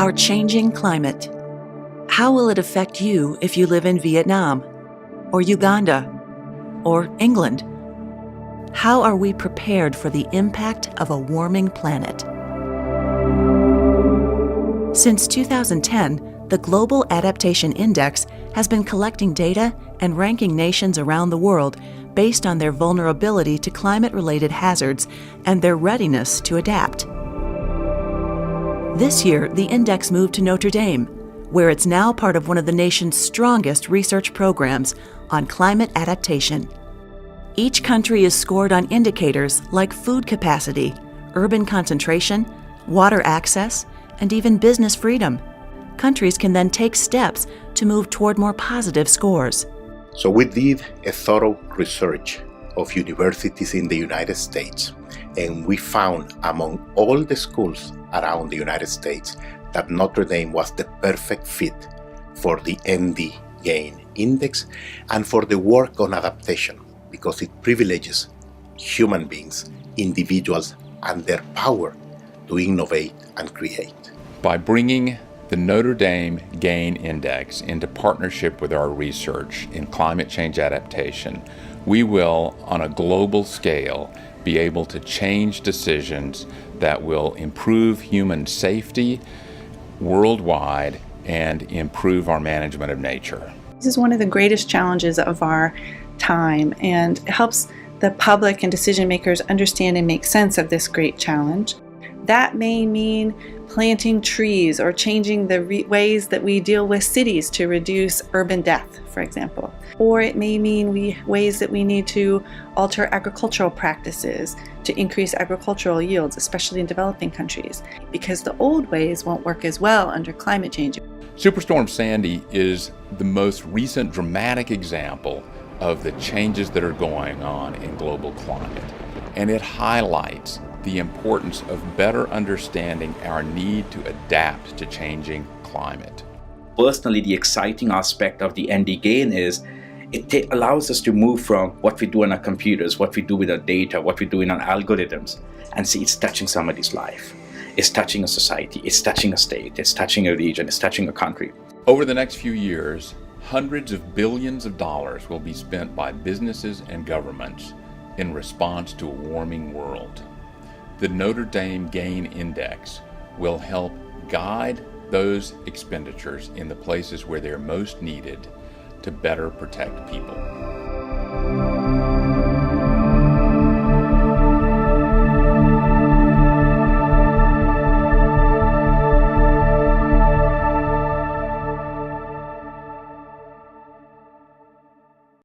Our changing climate. How will it affect you if you live in Vietnam, or Uganda, or England? How are we prepared for the impact of a warming planet? Since 2010, the Global Adaptation Index has been collecting data and ranking nations around the world based on their vulnerability to climate-related hazards and their readiness to adapt. This year, the index moved to Notre Dame, where it's now part of one of the nation's strongest research programs on climate adaptation. Each country is scored on indicators like food capacity, urban concentration, water access, and even business freedom. Countries can then take steps to move toward more positive scores. So we did a thorough research of universities in the United States, and we found among all the schools around the United States that Notre Dame was the perfect fit for the ND GAIN index and for the work on adaptation, because it privileges human beings, individuals, and their power to innovate and create. By bringing the Notre Dame GAIN Index into partnership with our research in climate change adaptation, we will, on a global scale, be able to change decisions that will improve human safety worldwide and improve our management of nature. This is one of the greatest challenges of our time, and it helps the public and decision makers understand and make sense of this great challenge. That may mean planting trees or changing the ways that we deal with cities to reduce urban death, for example. Or it may mean ways that we need to alter agricultural practices to increase agricultural yields, especially in developing countries, because the old ways won't work as well under climate change. Superstorm Sandy is the most recent dramatic example of the changes that are going on in global climate, and it highlights the importance of better understanding our need to adapt to changing climate. Personally, the exciting aspect of the ND GAIN is it allows us to move from what we do on our computers, what we do with our data, what we do in our algorithms, and see it's touching somebody's life. It's touching a society, it's touching a state, it's touching a region, it's touching a country. Over the next few years, hundreds of billions of dollars will be spent by businesses and governments in response to a warming world. The Notre Dame GAIN Index will help guide those expenditures in the places where they're most needed to better protect people.